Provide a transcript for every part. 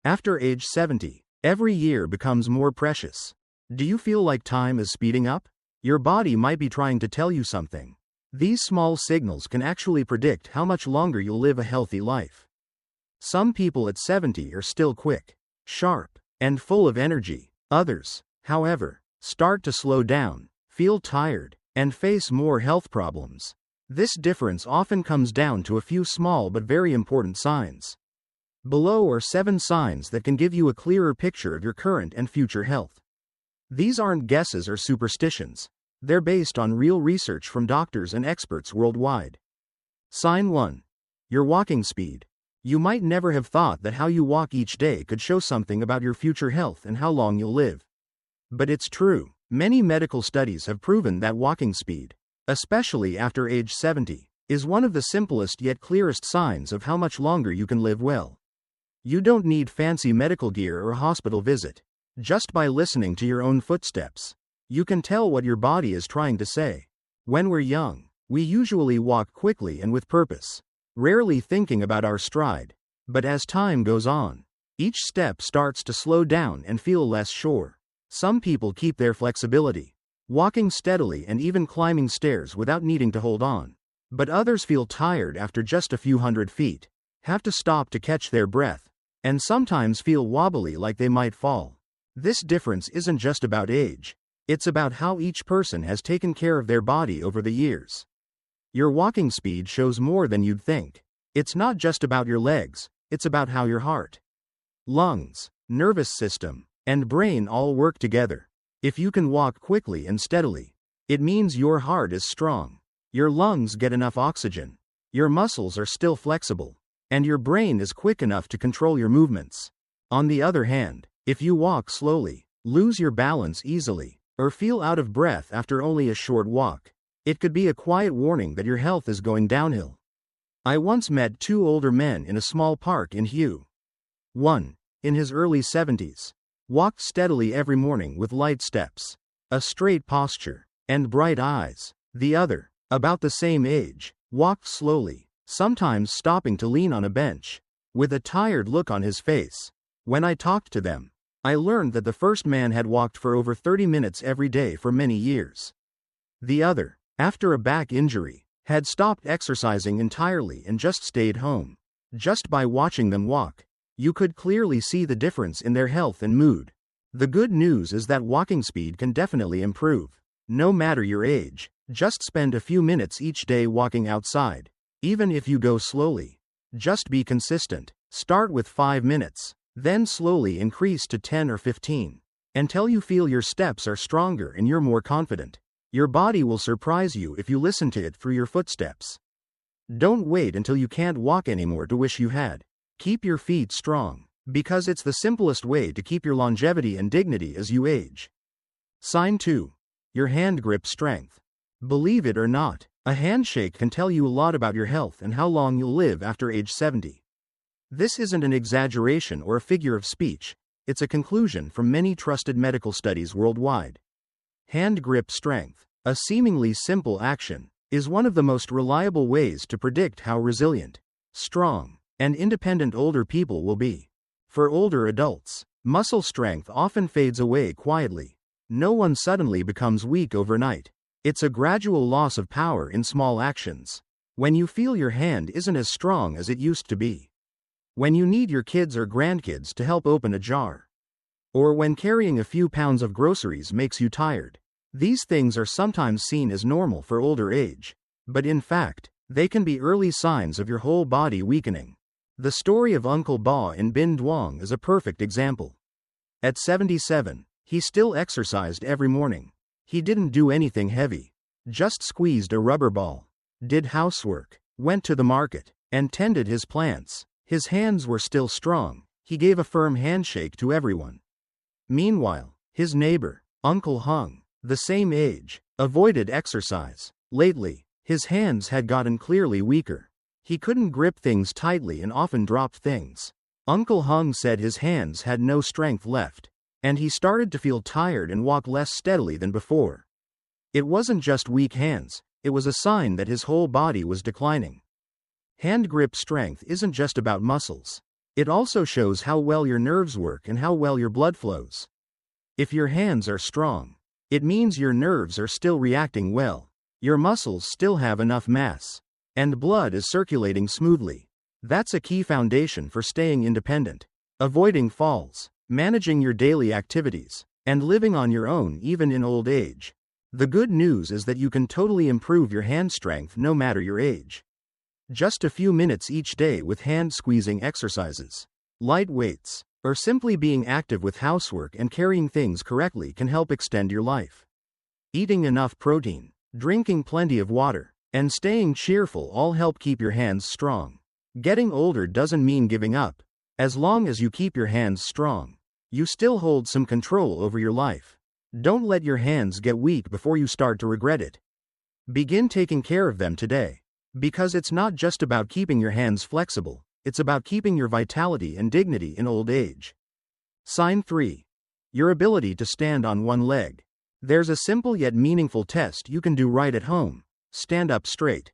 After age 70, every year becomes more precious. Do you feel like time is speeding up? Your body might be trying to tell you something. These small signals can actually predict how much longer you'll live a healthy life. Some people at 70 are still quick, sharp, and full of energy. Others, however, start to slow down, feel tired, and face more health problems. This difference often comes down to a few small but very important signs. Below are 7 signs that can give you a clearer picture of your current and future health. These aren't guesses or superstitions. They're based on real research from doctors and experts worldwide. Sign 1. Your walking speed. You might never have thought that how you walk each day could show something about your future health and how long you'll live. But it's true. Many medical studies have proven that walking speed, especially after age 70, is one of the simplest yet clearest signs of how much longer you can live well. You don't need fancy medical gear or a hospital visit. Just by listening to your own footsteps, you can tell what your body is trying to say. When we're young, we usually walk quickly and with purpose, rarely thinking about our stride. But as time goes on, each step starts to slow down and feel less sure. Some people keep their flexibility, walking steadily and even climbing stairs without needing to hold on. But others feel tired after just a few hundred feet, have to stop to catch their breath, and sometimes feel wobbly like they might fall. This difference isn't just about age. It's about how each person has taken care of their body over the years. Your walking speed shows more than you'd think. It's not just about your legs, it's about how your heart, lungs, nervous system, and brain all work together. If you can walk quickly and steadily, it means your heart is strong, your lungs get enough oxygen, your muscles are still flexible, and your brain is quick enough to control your movements. On the other hand, if you walk slowly, lose your balance easily, or feel out of breath after only a short walk, it could be a quiet warning that your health is going downhill. I once met 2 older men in a small park in Hue. One, in his early 70s, walked steadily every morning with light steps, a straight posture, and bright eyes. The other, about the same age, walked slowly, sometimes stopping to lean on a bench, with a tired look on his face. When I talked to them, I learned that the first man had walked for over 30 minutes every day for many years. The other, after a back injury, had stopped exercising entirely and just stayed home. Just by watching them walk, you could clearly see the difference in their health and mood. The good news is that walking speed can definitely improve. No matter your age, just spend a few minutes each day walking outside. Even if you go slowly, just be consistent. Start with 5 minutes. Then slowly increase to 10 or 15, until you feel your steps are stronger and you're more confident. Your body will surprise you if you listen to it through your footsteps. Don't wait until you can't walk anymore to wish you had. Keep your feet strong, because it's the simplest way to keep your longevity and dignity as you age. Sign 2. Your hand grip strength. Believe it or not, a handshake can tell you a lot about your health and how long you'll live after age 70. This isn't an exaggeration or a figure of speech, it's a conclusion from many trusted medical studies worldwide. Hand grip strength, a seemingly simple action, is one of the most reliable ways to predict how resilient, strong, and independent older people will be. For older adults, muscle strength often fades away quietly. No one suddenly becomes weak overnight. It's a gradual loss of power in small actions. When you feel your hand isn't as strong as it used to be. When you need your kids or grandkids to help open a jar. Or when carrying a few pounds of groceries makes you tired. These things are sometimes seen as normal for older age. But in fact, they can be early signs of your whole body weakening. The story of Uncle Ba in Bin Duong is a perfect example. At 77, he still exercised every morning. He didn't do anything heavy. Just squeezed a rubber ball. Did housework. Went to the market. And tended his plants. His hands were still strong. He gave a firm handshake to everyone. Meanwhile, his neighbor, Uncle Hung, the same age, avoided exercise. Lately, his hands had gotten clearly weaker. He couldn't grip things tightly and often dropped things. Uncle Hung said his hands had no strength left, and he started to feel tired and walk less steadily than before. It wasn't just weak hands, it was a sign that his whole body was declining. Hand grip strength isn't just about muscles. It also shows how well your nerves work and how well your blood flows. If your hands are strong, it means your nerves are still reacting well, your muscles still have enough mass, and blood is circulating smoothly. That's a key foundation for staying independent, avoiding falls, managing your daily activities, and living on your own even in old age. The good news is that you can totally improve your hand strength no matter your age. Just a few minutes each day with hand squeezing exercises, light weights, or simply being active with housework and carrying things correctly can help extend your life. Eating enough protein, drinking plenty of water, and staying cheerful all help keep your hands strong. Getting older doesn't mean giving up. As long as you keep your hands strong, you still hold some control over your life. Don't let your hands get weak before you start to regret it. Begin taking care of them today. Because it's not just about keeping your hands flexible, it's about keeping your vitality and dignity in old age. Sign 3. Your ability to stand on one leg. There's a simple yet meaningful test you can do right at home. Stand up straight.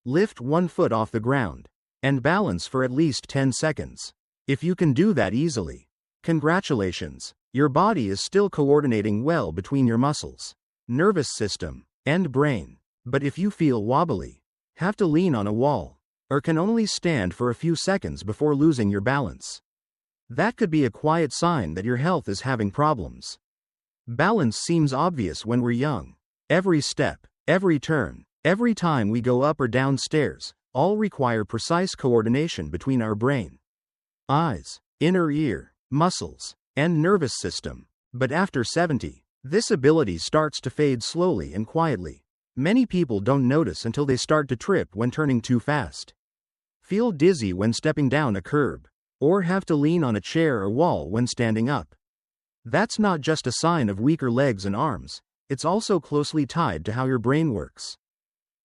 Lift one foot off the ground, and balance for at least 10 seconds. If you can do that easily, congratulations, your body is still coordinating well between your muscles, nervous system, and brain. But if you feel wobbly, have to lean on a wall, or can only stand for a few seconds before losing your balance, that could be a quiet sign that your health is having problems. Balance seems obvious when we're young. Every step, every turn, every time we go up or down stairs, all require precise coordination between our brain, eyes, inner ear, muscles, and nervous system. But after 70, this ability starts to fade slowly and quietly. Many people don't notice until they start to trip when turning too fast, feel dizzy when stepping down a curb, or have to lean on a chair or wall when standing up. That's not just a sign of weaker legs and arms, it's also closely tied to how your brain works,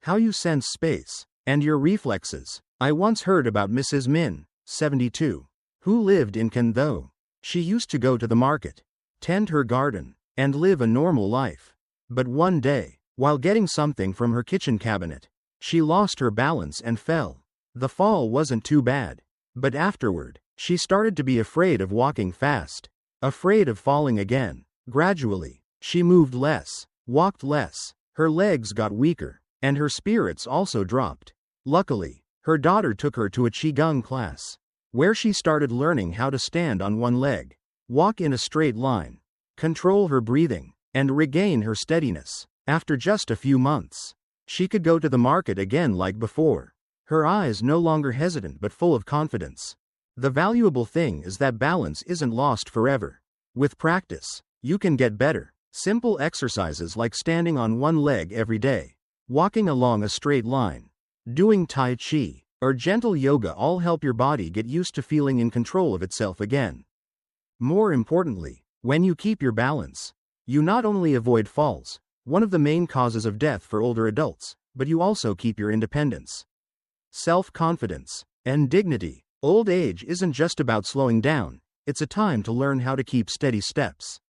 how you sense space, and your reflexes. I once heard about Mrs. Min, 72, who lived in Kandho. She used to go to the market, tend her garden, and live a normal life. But one day, while getting something from her kitchen cabinet, she lost her balance and fell. The fall wasn't too bad, but afterward, she started to be afraid of walking fast, afraid of falling again. Gradually, she moved less, walked less, her legs got weaker, and her spirits also dropped. Luckily, her daughter took her to a Qigong class, where she started learning how to stand on one leg, walk in a straight line, control her breathing, and regain her steadiness. After just a few months, she could go to the market again like before, her eyes no longer hesitant but full of confidence. The valuable thing is that balance isn't lost forever. With practice, you can get better. Simple exercises like standing on one leg every day, walking along a straight line, doing Tai Chi, or gentle yoga all help your body get used to feeling in control of itself again. More importantly, when you keep your balance, you not only avoid falls, one of the main causes of death for older adults, but you also keep your independence, self-confidence, and dignity. Old age isn't just about slowing down, it's a time to learn how to keep steady steps.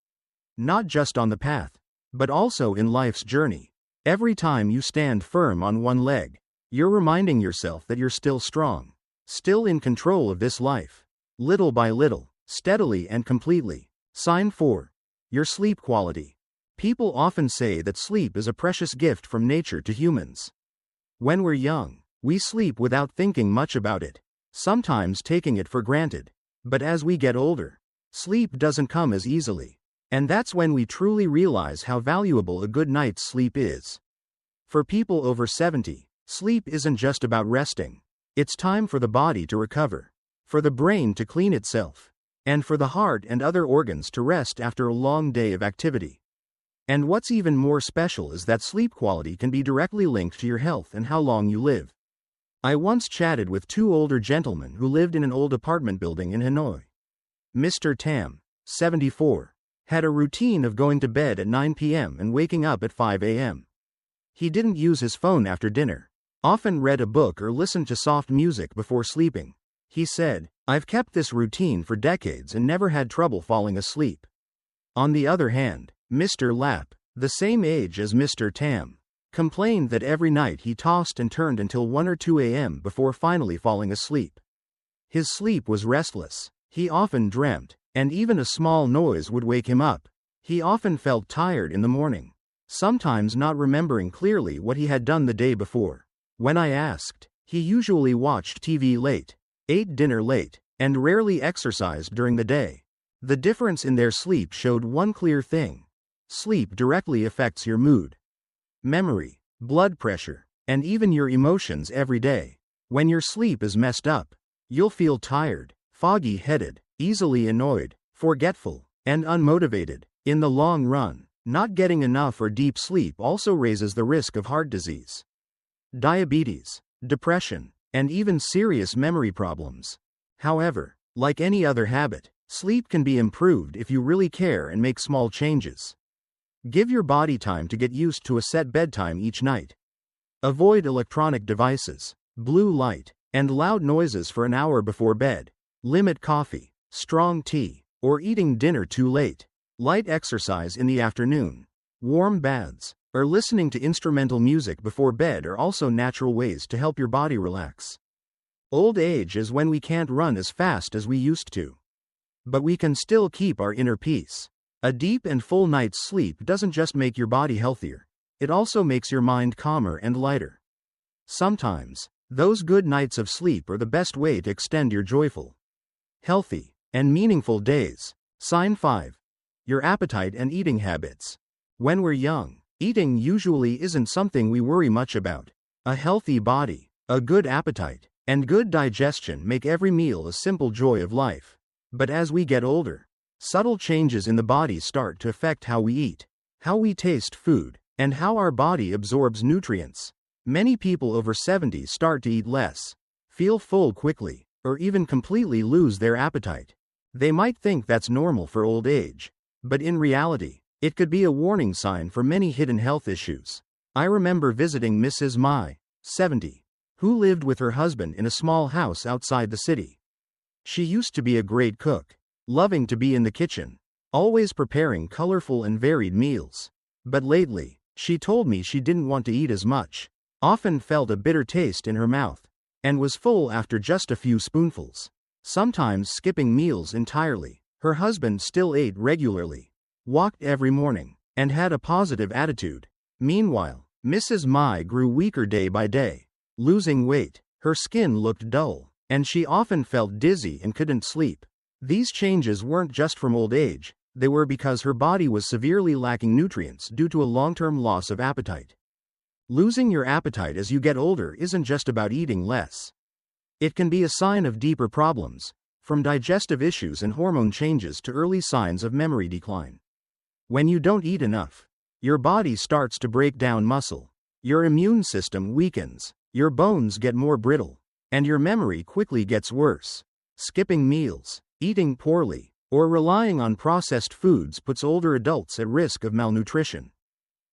Not just on the path, but also in life's journey. Every time you stand firm on one leg, you're reminding yourself that you're still strong, still in control of this life. Little by little, steadily and completely. Sign 4. Your sleep quality. People often say that sleep is a precious gift from nature to humans. When we're young, we sleep without thinking much about it, sometimes taking it for granted. But as we get older, sleep doesn't come as easily. And that's when we truly realize how valuable a good night's sleep is. For people over 70, sleep isn't just about resting. It's time for the body to recover, for the brain to clean itself, and for the heart and other organs to rest after a long day of activity. And what's even more special is that sleep quality can be directly linked to your health and how long you live. I once chatted with two older gentlemen who lived in an old apartment building in Hanoi. Mr. Tam, 74, had a routine of going to bed at 9 p.m. and waking up at 5 a.m. He didn't use his phone after dinner, often read a book or listened to soft music before sleeping. He said, "I've kept this routine for decades and never had trouble falling asleep." On the other hand, Mr. Lap, the same age as Mr. Tam, complained that every night he tossed and turned until 1 or 2 a.m. before finally falling asleep. His sleep was restless. He often dreamt, and even a small noise would wake him up. He often felt tired in the morning, sometimes not remembering clearly what he had done the day before. When I asked, he usually watched TV late, ate dinner late, and rarely exercised during the day. The difference in their sleep showed one clear thing: sleep directly affects your mood, memory, blood pressure, and even your emotions every day. When your sleep is messed up, you'll feel tired, foggy-headed, easily annoyed, forgetful, and unmotivated. In the long run, not getting enough or deep sleep also raises the risk of heart disease, diabetes, depression, and even serious memory problems. However, like any other habit, sleep can be improved if you really care and make small changes. Give your body time to get used to a set bedtime each night. Avoid electronic devices, blue light, and loud noises for an hour before bed. Limit coffee, strong tea, or eating dinner too late. Light exercise in the afternoon. Warm baths, or listening to instrumental music before bed are also natural ways to help your body relax. Old age is when we can't run as fast as we used to, but we can still keep our inner peace. A deep and full night's sleep doesn't just make your body healthier, it also makes your mind calmer and lighter. Sometimes, those good nights of sleep are the best way to extend your joyful, healthy, and meaningful days. Sign 5. Your appetite and eating habits. When we're young, eating usually isn't something we worry much about. A healthy body, a good appetite, and good digestion make every meal a simple joy of life. But as we get older, subtle changes in the body start to affect how we eat, how we taste food, and how our body absorbs nutrients. Many people over 70 start to eat less, feel full quickly, or even completely lose their appetite. They might think that's normal for old age, but in reality, it could be a warning sign for many hidden health issues. I remember visiting Mrs. Mai, 70, who lived with her husband in a small house outside the city. She used to be a great cook, loving to be in the kitchen, always preparing colorful and varied meals. But lately, she told me she didn't want to eat as much, often felt a bitter taste in her mouth, and was full after just a few spoonfuls, sometimes skipping meals entirely. Her husband still ate regularly, walked every morning, and had a positive attitude. Meanwhile, Mrs. Mai grew weaker day by day, losing weight, her skin looked dull, and she often felt dizzy and couldn't sleep. These changes weren't just from old age, they were because her body was severely lacking nutrients due to a long-term loss of appetite. Losing your appetite as you get older isn't just about eating less. It can be a sign of deeper problems, from digestive issues and hormone changes to early signs of memory decline. When you don't eat enough, your body starts to break down muscle, your immune system weakens, your bones get more brittle, and your memory quickly gets worse. Skipping meals, eating poorly, or relying on processed foods puts older adults at risk of malnutrition,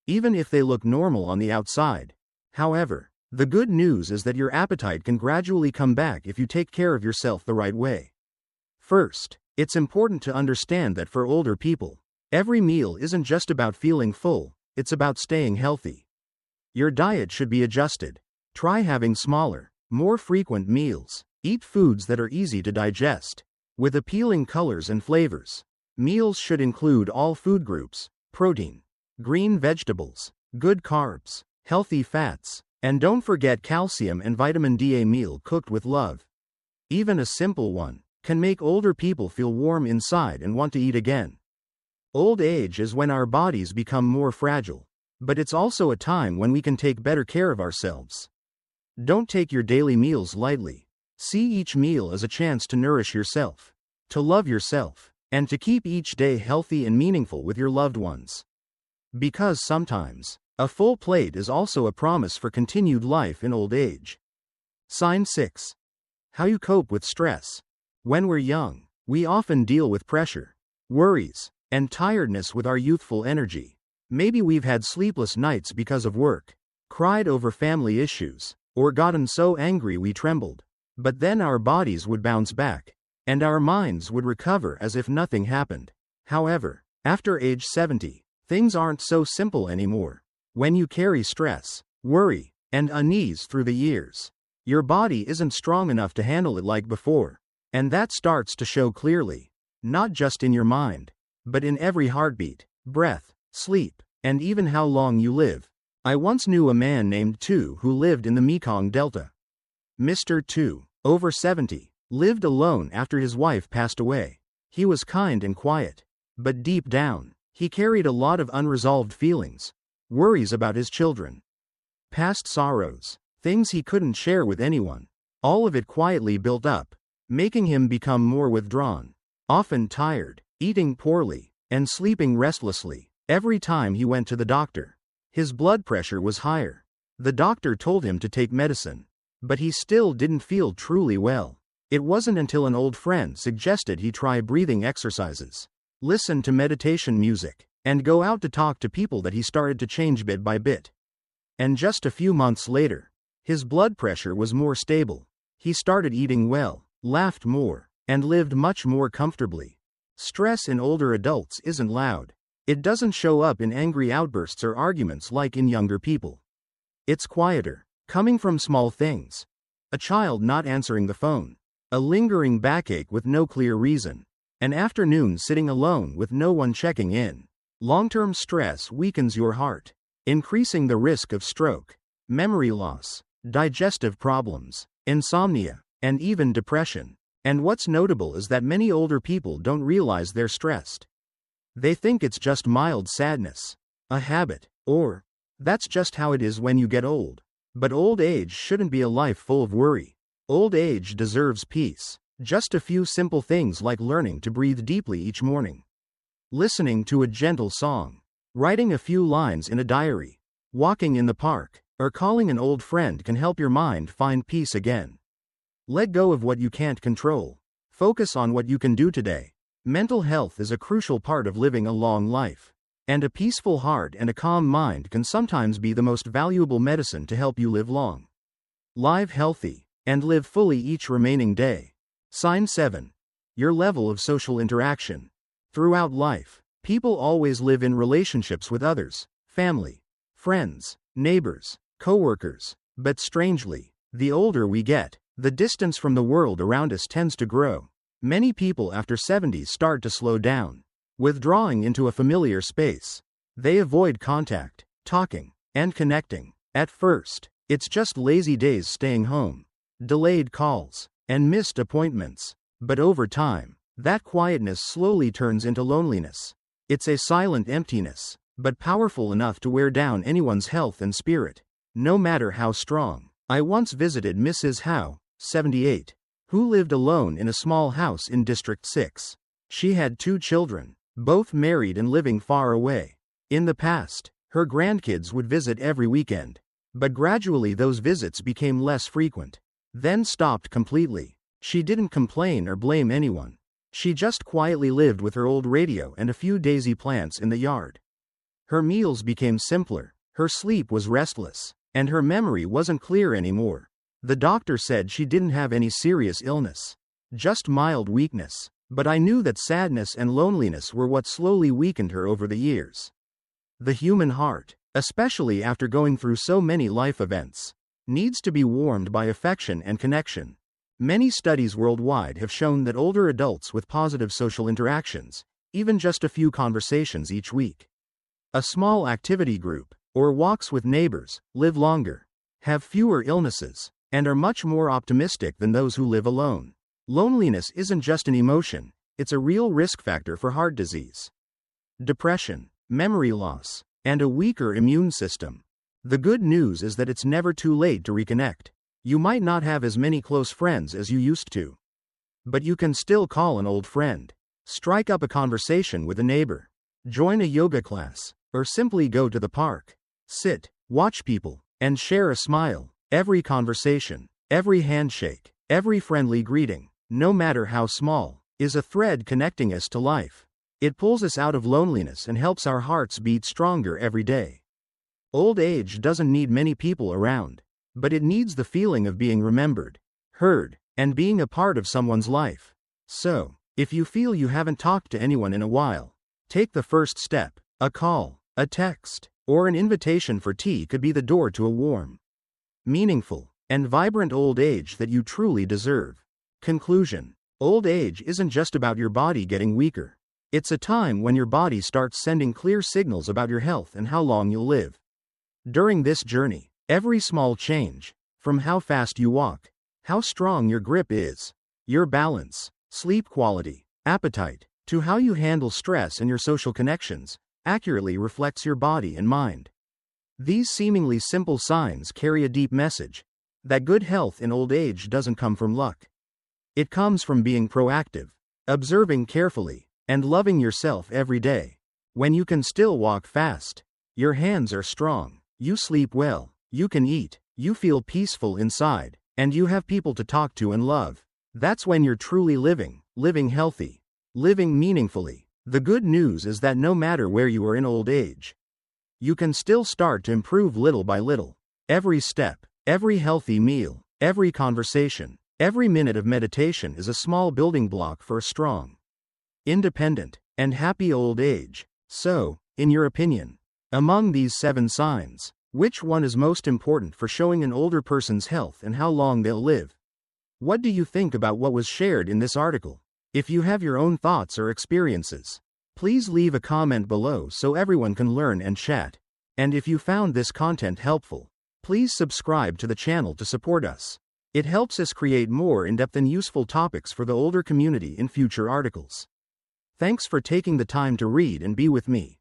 even if they look normal on the outside. However, the good news is that your appetite can gradually come back if you take care of yourself the right way. First, it's important to understand that for older people, every meal isn't just about feeling full, it's about staying healthy. Your diet should be adjusted. Try having smaller, more frequent meals. Eat foods that are easy to digest, with appealing colors and flavors. Meals should include all food groups: protein, green vegetables, good carbs, healthy fats, and don't forget calcium and vitamin D. A meal cooked with love, even a simple one, can make older people feel warm inside and want to eat again. Old age is when our bodies become more fragile, but it's also a time when we can take better care of ourselves. Don't take your daily meals lightly. See each meal as a chance to nourish yourself, to love yourself, and to keep each day healthy and meaningful with your loved ones. Because sometimes, a full plate is also a promise for continued life in old age. Sign 6. How you cope with stress. When we're young, we often deal with pressure, worries, and tiredness with our youthful energy. Maybe we've had sleepless nights because of work, cried over family issues, or gotten so angry we trembled. But then our bodies would bounce back, and our minds would recover as if nothing happened. However, after age 70, things aren't so simple anymore. When you carry stress, worry, and unease through the years, your body isn't strong enough to handle it like before. And that starts to show clearly, not just in your mind, but in every heartbeat, breath, sleep, and even how long you live. I once knew a man named Tu who lived in the Mekong Delta. Mr. Tu, over 70, lived alone after his wife passed away. He was kind and quiet, but deep down, he carried a lot of unresolved feelings, worries about his children, past sorrows, things he couldn't share with anyone. All of it quietly built up, making him become more withdrawn, often tired, eating poorly, and sleeping restlessly. Every time he went to the doctor, his blood pressure was higher. The doctor told him to take medicine, but he still didn't feel truly well. It wasn't until an old friend suggested he try breathing exercises, listen to meditation music, and go out to talk to people that he started to change bit by bit. And just a few months later, his blood pressure was more stable. He started eating well, laughed more, and lived much more comfortably. Stress in older adults isn't loud. It doesn't show up in angry outbursts or arguments like in younger people. It's quieter, coming from small things. A child not answering the phone, a lingering backache with no clear reason, an afternoon sitting alone with no one checking in. Long-term stress weakens your heart, increasing the risk of stroke, memory loss, digestive problems, insomnia, and even depression. And what's notable is that many older people don't realize they're stressed. They think it's just mild sadness, a habit, or that's just how it is when you get old. But old age shouldn't be a life full of worry. Old age deserves peace. Just a few simple things like learning to breathe deeply each morning, listening to a gentle song, writing a few lines in a diary, walking in the park, or calling an old friend can help your mind find peace again. Let go of what you can't control. Focus on what you can do today. Mental health is a crucial part of living a long life, and a peaceful heart and a calm mind can sometimes be the most valuable medicine to help you live long, live healthy, and live fully each remaining day. Sign 7. Your level of social interaction. Throughout life, people always live in relationships with others, family, friends, neighbors, coworkers, but strangely, the older we get, the distance from the world around us tends to grow. Many people after 70 start to slow down, withdrawing into a familiar space. They avoid contact, talking, and connecting. At first, it's just lazy days staying home, delayed calls, and missed appointments. But over time, that quietness slowly turns into loneliness. It's a silent emptiness, but powerful enough to wear down anyone's health and spirit, no matter how strong. I once visited Mrs. Howe, 78, who lived alone in a small house in District 6. She had 2 children, both married and living far away. In the past, her grandkids would visit every weekend, but gradually those visits became less frequent, then stopped completely. She didn't complain or blame anyone. She just quietly lived with her old radio and a few daisy plants in the yard. Her meals became simpler, her sleep was restless, and her memory wasn't clear anymore. The doctor said she didn't have any serious illness, just mild weakness, but I knew that sadness and loneliness were what slowly weakened her over the years. The human heart, especially after going through so many life events, needs to be warmed by affection and connection. Many studies worldwide have shown that older adults with positive social interactions, even just a few conversations each week, a small activity group, or walks with neighbors, live longer, have fewer illnesses, and are much more optimistic than those who live alone. Loneliness isn't just an emotion, it's a real risk factor for heart disease, depression, memory loss, and a weaker immune system. The good news is that it's never too late to reconnect. You might not have as many close friends as you used to, but you can still call an old friend, strike up a conversation with a neighbor, join a yoga class, or simply go to the park, sit, watch people, and share a smile. Every conversation, every handshake, every friendly greeting, no matter how small, is a thread connecting us to life. It pulls us out of loneliness and helps our hearts beat stronger every day. Old age doesn't need many people around, but it needs the feeling of being remembered, heard, and being a part of someone's life. So, if you feel you haven't talked to anyone in a while, take the first step. A call, a text, or an invitation for tea could be the door to a warm, meaningful, and vibrant old age that you truly deserve. Conclusion. Old age isn't just about your body getting weaker. It's a time when your body starts sending clear signals about your health and how long you'll live. During this journey, every small change, from how fast you walk, how strong your grip is, your balance, sleep quality, appetite, to how you handle stress and your social connections, accurately reflects your body and mind. These seemingly simple signs carry a deep message that good health in old age doesn't come from luck. It comes from being proactive, observing carefully, and loving yourself every day. When you can still walk fast, your hands are strong, you sleep well, you can eat, you feel peaceful inside, and you have people to talk to and love. That's when you're truly living healthy, living meaningfully. The good news is that no matter where you are in old age, you can still start to improve little by little. Every step, every healthy meal, every conversation, every minute of meditation is a small building block for a strong, independent, and happy old age. So, in your opinion, among these 7 signs, which one is most important for showing an older person's health and how long they'll live? What do you think about what was shared in this article? If you have your own thoughts or experiences, please leave a comment below so everyone can learn and chat. And if you found this content helpful, please subscribe to the channel to support us. It helps us create more in-depth and useful topics for the older community in future articles. Thanks for taking the time to read and be with me.